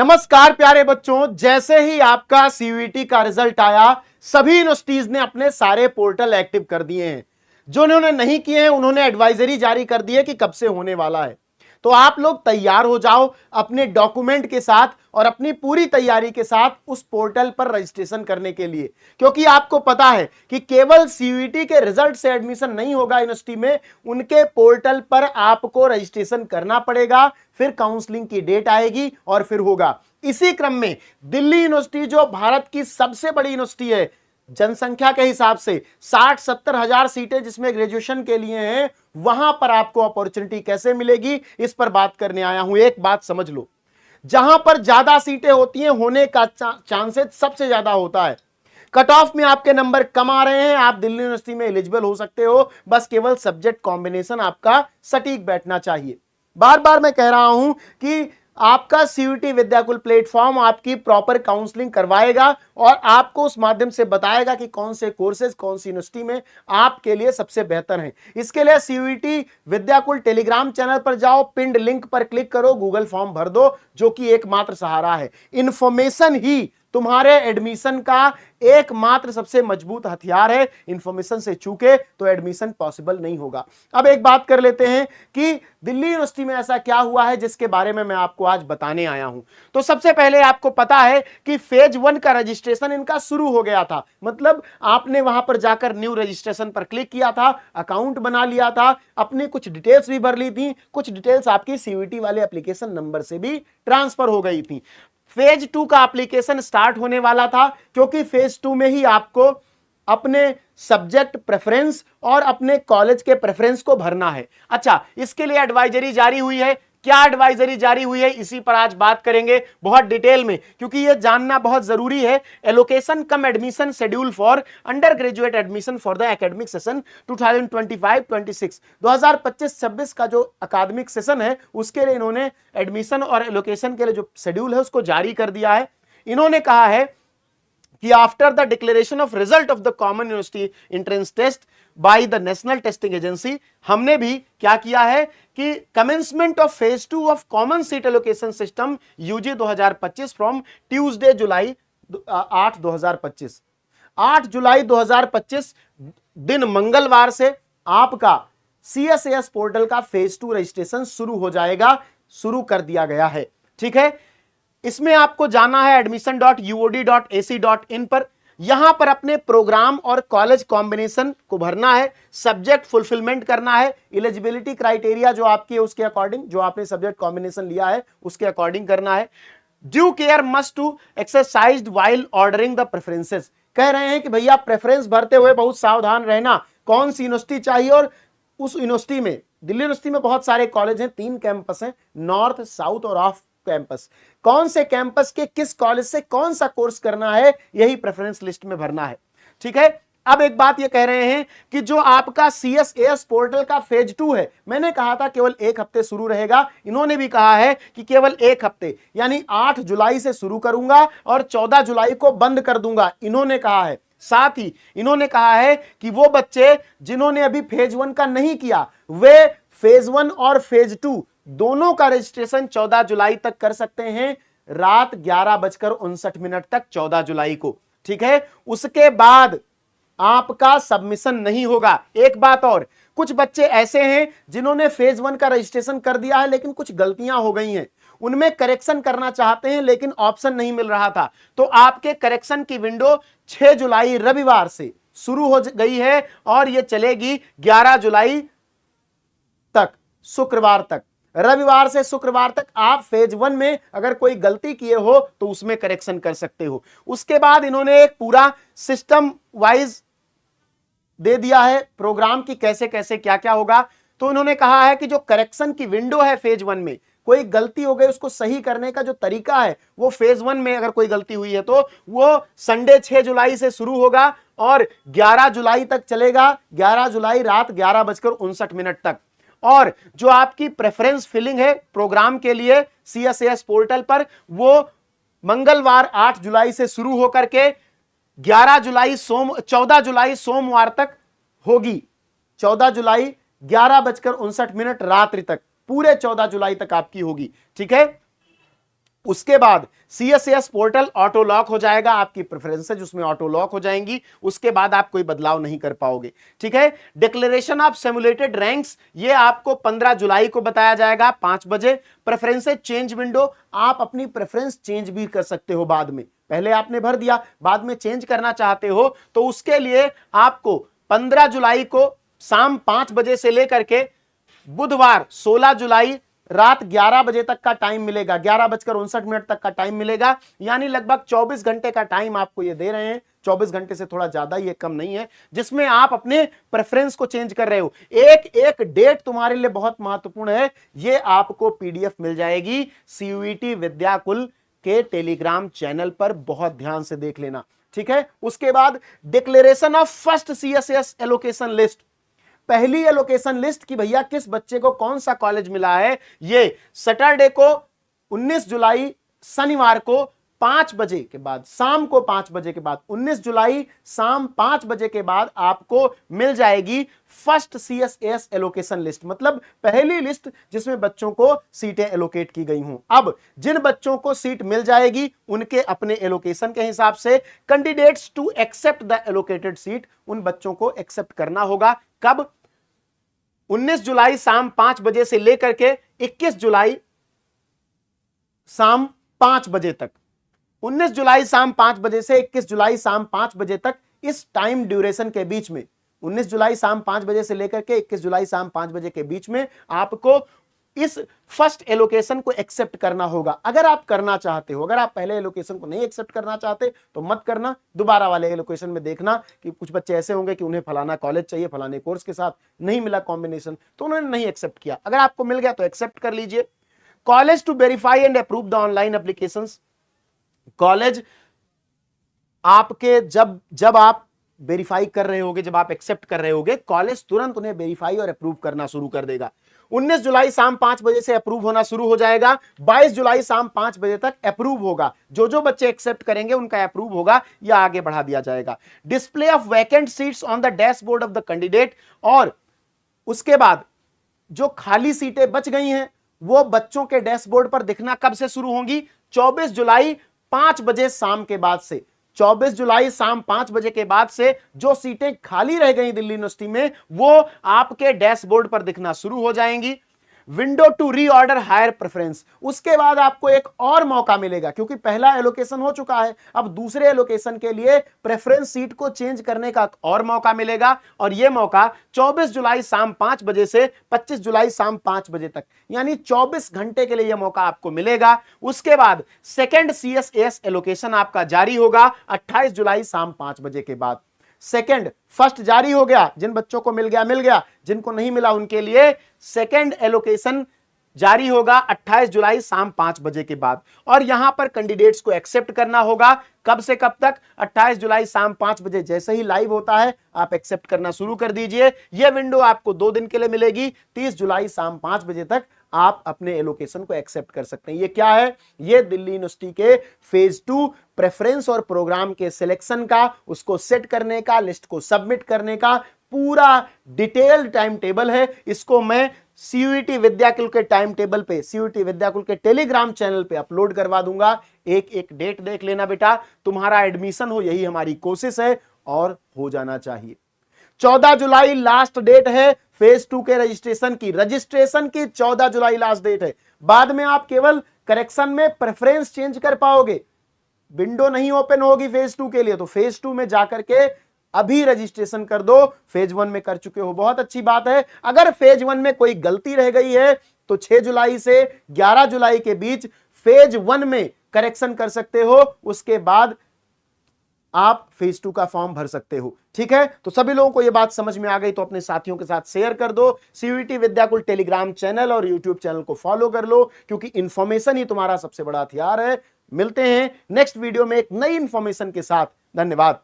नमस्कार प्यारे बच्चों, जैसे ही आपका सीयूईटी का रिजल्ट आया, सभी यूनिवर्सिटीज ने अपने सारे पोर्टल एक्टिव कर दिए हैं। जो उन्होंने नहीं किए हैं उन्होंने एडवाइजरी जारी कर दी है कि कब से होने वाला है। तो आप लोग तैयार हो जाओ अपने डॉक्यूमेंट के साथ और अपनी पूरी तैयारी के साथ उस पोर्टल पर रजिस्ट्रेशन करने के लिए, क्योंकि आपको पता है कि केवल सीयूईटी के रिजल्ट से एडमिशन नहीं होगा यूनिवर्सिटी में, उनके पोर्टल पर आपको रजिस्ट्रेशन करना पड़ेगा। फिर काउंसलिंग की डेट आएगी और फिर होगा। इसी क्रम में दिल्ली यूनिवर्सिटी, जो भारत की सबसे बड़ी यूनिवर्सिटी है जनसंख्या के हिसाब से, 60-70 हजार सीटें जिसमें ग्रेजुएशन के लिए हैं, वहां पर आपको अपॉर्चुनिटी कैसे मिलेगी, इस पर बात करने आया हूं। एक बात समझ लो, जहां पर ज्यादा सीटें होती हैं होने का चांसेस सबसे ज्यादा होता है। कट ऑफ में आपके नंबर कम आ रहे हैं, आप दिल्ली यूनिवर्सिटी में एलिजिबल हो सकते हो, बस केवल सब्जेक्ट कॉम्बिनेशन आपका सटीक बैठना चाहिए। बार बार मैं कह रहा हूं कि आपका सीयूईटी विद्याकुल प्लेटफॉर्म आपकी प्रॉपर काउंसलिंग करवाएगा और आपको उस माध्यम से बताएगा कि कौन से कोर्सेज कौन सी यूनिवर्सिटी में आपके लिए सबसे बेहतर हैं। इसके लिए सीयूईटी विद्याकुल टेलीग्राम चैनल पर जाओ, पिंड लिंक पर क्लिक करो, गूगल फॉर्म भर दो, जो कि एकमात्र सहारा है। इंफॉर्मेशन ही तुम्हारे एडमिशन का एकमात्र सबसे मजबूत हथियार है। इंफॉर्मेशन से चूके तो एडमिशन पॉसिबल नहीं होगा। अब एक बात कर लेते हैं कि दिल्ली यूनिवर्सिटी में ऐसा क्या हुआ है जिसके बारे में मैं आपको आज बताने आया हूं। तो सबसे पहले आपको पता है कि फेज 1 का रजिस्ट्रेशन इनका शुरू हो गया था। मतलब आपने वहां पर जाकर न्यू रजिस्ट्रेशन पर क्लिक किया था, अकाउंट बना लिया था, अपनी कुछ डिटेल्स भी भर ली थी, कुछ डिटेल्स आपकी सीयूईटी वाले एप्लीकेशन नंबर से भी ट्रांसफर हो गई थी। फेज 2 का एप्लीकेशन स्टार्ट होने वाला था, क्योंकि फेज 2 में ही आपको अपने सब्जेक्ट प्रेफरेंस और अपने कॉलेज के प्रेफरेंस को भरना है। अच्छा, इसके लिए एडवाइजरी जारी हुई है। क्या एडवाइजरी जारी हुई है, इसी पर आज बात करेंगे बहुत डिटेल में, क्योंकि यह जानना बहुत जरूरी है। Allocation come admission schedule for under graduate admission for the academic session 2025-26 2025-26 का जो अकादमिक सेशन है, उसके लिए इन्होंने एडमिशन और एलोकेशन के लिए जो शेड्यूल है उसको जारी कर दिया है। इन्होंने कहा है कि after the declaration of result of the common university entrance test by the National Testing Agency, हमने भी क्या किया है कि commencement of phase 2 of common seat allocation system UG 2025 from Tuesday July 8 2025 8 जुलाई 2025 दिन मंगलवार से आपका सीएसएस पोर्टल का फेज 2 रजिस्ट्रेशन शुरू हो जाएगा। शुरू कर दिया गया है, ठीक है। इसमें आपको जाना है admission.uod.ac.in पर। यहां पर अपने प्रोग्राम और कॉलेज कॉम्बिनेशन को भरना है, सब्जेक्ट फुलफिलमेंट करना है, एलिजिबिलिटी क्राइटेरिया जो आपकी है उसके अकॉर्डिंग, जो आपने सब्जेक्ट कॉम्बिनेशन लिया है उसके अकॉर्डिंग करना है। Due care must to exercised while ordering the preferences. कह रहे हैं कि भैया प्रेफरेंस भरते हुए बहुत सावधान रहना, कौन सी यूनिवर्सिटी चाहिए और उस यूनिवर्सिटी में, दिल्ली यूनिवर्सिटी में बहुत सारे कॉलेज हैं, 3 कैंपस हैं, नॉर्थ, साउथ और ऑफ कैंपस। कौन से कैंपस के किस कॉलेज से कौन सा कोर्स करना है, यही प्रेफरेंस लिस्ट में भरना है, ठीक है। अब एक बात ये कह रहे हैं कि जो आपका सीएसएस पोर्टल का फेज 2 है, मैंने कहा था केवल 1 हफ्ते शुरू रहेगा, इन्होंने भी कहा है कि केवल 1 हफ्ते, यानी 8 जुलाई से शुरू करूंगा और 14 जुलाई को बंद कर दूंगा, इन्होंने कहा है। साथ ही इन्होंने कहा है कि वो बच्चे जिन्होंने अभी फेज 1 का नहीं किया, वे फेज 1 और फेज 2 दोनों का रजिस्ट्रेशन 14 जुलाई तक कर सकते हैं, रात 11:59 तक 14 जुलाई को, ठीक है। उसके बाद आपका सबमिशन नहीं होगा। एक बात और, कुछ बच्चे ऐसे हैं जिन्होंने फेज 1 का रजिस्ट्रेशन कर दिया है लेकिन कुछ गलतियां हो गई हैं, उनमें करेक्शन करना चाहते हैं लेकिन ऑप्शन नहीं मिल रहा था, तो आपके करेक्शन की विंडो 6 जुलाई रविवार से शुरू हो गई है और यह चलेगी 11 जुलाई तक, शुक्रवार तक। रविवार से शुक्रवार तक आप फेज 1 में अगर कोई गलती किए हो तो उसमें करेक्शन कर सकते हो। उसके बाद इन्होंने एक पूरा सिस्टम वाइज दे दिया है प्रोग्राम की कैसे कैसे क्या क्या होगा। तो उन्होंने कहा है कि जो करेक्शन की विंडो है फेज 1 में, कोई गलती हो गई उसको सही करने का जो तरीका है वो फेज 1 में अगर कोई गलती हुई है तो वो संडे 6 जुलाई से शुरू होगा और 11 जुलाई तक चलेगा, 11 जुलाई रात 11:59 तक। और जो आपकी प्रेफरेंस फिलिंग है प्रोग्राम के लिए सीएसएस पोर्टल पर, वो मंगलवार 8 जुलाई से शुरू होकर के 14 जुलाई सोमवार तक होगी। 14 जुलाई 11:59 रात्रि तक, पूरे 14 जुलाई तक आपकी होगी, ठीक है। उसके बाद CSAS पोर्टल ऑटो लॉक हो जाएगा, आपकी प्रेफरेंसेज उसमें ऑटो लॉक हो जाएंगी, उसके बाद आप कोई बदलाव नहीं कर पाओगे। ठीक है, डिक्लेरेशन ऑफ सिमुलेटेड रैंक्स ये आपको 15 जुलाई को बताया जाएगा 5 बजे। प्रेफरेंसेज चेंज विंडो, आप अपनी प्रेफरेंस चेंज भी कर सकते हो बाद में, पहले आपने भर दिया, बाद में चेंज करना चाहते हो तो उसके लिए आपको 15 जुलाई को शाम 5 बजे से लेकर के बुधवार 16 जुलाई रात 11 बजे तक का टाइम मिलेगा, 11:59 तक का टाइम मिलेगा, यानी लगभग 24 घंटे का टाइम आपको ये दे रहे हैं। 24 घंटे से थोड़ा ज्यादा ही है, कम नहीं है, जिसमें आप अपने प्रेफरेंस को चेंज कर रहे हो। एक एक डेट तुम्हारे लिए बहुत महत्वपूर्ण है, ये आपको PDF मिल जाएगी CUET विद्याकुल के टेलीग्राम चैनल पर, बहुत ध्यान से देख लेना। ठीक है, उसके बाद declaration of first CSAS allocation list, पहली एलोकेशन लिस्ट की भैया किस बच्चे को कौन सा कॉलेज मिला है, ये सैटरडे को 19 जुलाई शनिवार को 5 बजे के बाद, शाम को 5 बजे के बाद, 19 जुलाई शाम 5 बजे के बाद आपको मिल जाएगी फर्स्ट CSAS एलोकेशन लिस्ट, मतलब पहली लिस्ट जिसमें बच्चों को सीटें एलोकेट की गई हों। अब जिन बच्चों को सीट मिल जाएगी उनके अपने एलोकेशन के हिसाब से candidates to accept the allocated seat, उन बच्चों को एक्सेप्ट करना होगा। कब? 19 जुलाई शाम 5 बजे से लेकर के 21 जुलाई शाम 5 बजे तक, 19 जुलाई शाम 5 बजे से 21 जुलाई शाम 5 बजे तक, इस टाइम ड्यूरेशन के बीच में, 19 जुलाई शाम 5 बजे से लेकर के 21 जुलाई शाम 5 बजे के बीच में आपको इस फर्स्ट एलोकेशन को एक्सेप्ट करना होगा। अगर आप करना चाहते हो, अगर आप पहले एलोकेशन को नहीं एक्सेप्ट करना चाहते तो मत करना, दोबारा वाले एलोकेशन में देखना कि कुछ बच्चे ऐसे होंगे कि उन्हें फलाना कॉलेज चाहिए, फलाने कोर्स के साथ नहीं मिला कॉम्बिनेशन, तो उन्होंने नहीं एक्सेप्ट किया। अगर आपको मिल गया तो एक्सेप्ट कर लीजिए। College to verify and approve the online applications, college आपके जब आप वेरीफाई कर रहे होगे, जब आप एक्सेप्ट कर रहे होगे, कॉलेज तुरंत उन्हें वेरीफाई और अप्रूव करना शुरू कर देगा। 19 जुलाई शाम 5 बजे से अप्रूव होना शुरू हो जाएगा, 22 जुलाई शाम 5 बजे तक अप्रूव होगा। जो जो बच्चे एक्सेप्ट करेंगे उनका अप्रूव होगा या आगे बढ़ा दिया जाएगा। Display of vacant seats on the dashboard of the candidate, और उसके बाद जो खाली सीटें बच गई हैं वो बच्चों के डैशबोर्ड पर दिखना कब से शुरू होंगी? 24 जुलाई 5 बजे शाम के बाद से, 24 जुलाई शाम 5 बजे के बाद से जो सीटें खाली रह गई दिल्ली यूनिवर्सिटी में वो आपके डैशबोर्ड पर दिखना शुरू हो जाएंगी। Window to reorder higher preference, उसके बाद आपको एक और मौका मिलेगा, क्योंकि पहला एलोकेशन हो चुका है, अब दूसरे एलोकेशन के लिए प्रेफरेंस सीट को चेंज करने का और मौका मिलेगा, और यह मौका 24 जुलाई शाम 5 बजे से 25 जुलाई शाम 5 बजे तक, यानी 24 घंटे के लिए यह मौका आपको मिलेगा। उसके बाद सेकेंड CSAS एलोकेशन आपका जारी होगा 28 जुलाई शाम 5 बजे के बाद। सेकेंड, फर्स्ट जारी हो गया, जिन बच्चों को मिल गया, जिनको नहीं मिला उनके लिए सेकेंड एलोकेशन जारी होगा 28 जुलाई शाम 5 बजे के बाद, और यहां पर कैंडिडेट्स को एक्सेप्ट करना होगा। कब से कब तक? 28 जुलाई शाम 5 बजे, जैसे ही लाइव होता है आप एक्सेप्ट करना शुरू कर दीजिए। यह विंडो आपको 2 दिन के लिए मिलेगी, 30 जुलाई शाम 5 बजे तक आप अपने एलोकेशन को एक्सेप्ट कर सकते हैं। ये क्या है? ये दिल्ली यूनिवर्सिटी के फेज 2 प्रेफरेंस और प्रोग्राम के सिलेक्शन का, उसको सेट करने का, लिस्ट को सबमिट करने का पूरा डिटेल्ड टाइम टेबल है। इसको मैं CUET विद्याकुल के टाइम टेबल पे, CUET विद्याकुल के टेलीग्राम चैनल पे अपलोड करवा दूंगा। एक एक डेट देख लेना बेटा, तुम्हारा एडमिशन हो, यही हमारी कोशिश है, और हो जाना चाहिए। 14 जुलाई लास्ट डेट है फेज 2 के रजिस्ट्रेशन की, 14 जुलाई लास्ट डेट है। बाद में आप केवल करेक्शन में प्रेफरेंस चेंज कर पाओगे, विंडो नहीं ओपन होगी फेज 2 के लिए, तो फेज 2 में जाकर के अभी रजिस्ट्रेशन कर दो। फेज 1 में कर चुके हो, बहुत अच्छी बात है। अगर फेज 1 में कोई गलती रह गई है तो 6 जुलाई से 11 जुलाई के बीच फेज 1 में करेक्शन कर सकते हो, उसके बाद आप फेज 2 का फॉर्म भर सकते हो। ठीक है, तो सभी लोगों को यह बात समझ में आ गई तो अपने साथियों के साथ शेयर कर दो। CUET विद्याकुल टेलीग्राम चैनल और यूट्यूब चैनल को फॉलो कर लो, क्योंकि इंफॉर्मेशन ही तुम्हारा सबसे बड़ा हथियार है। मिलते हैं नेक्स्ट वीडियो में एक नई इंफॉर्मेशन के साथ। धन्यवाद।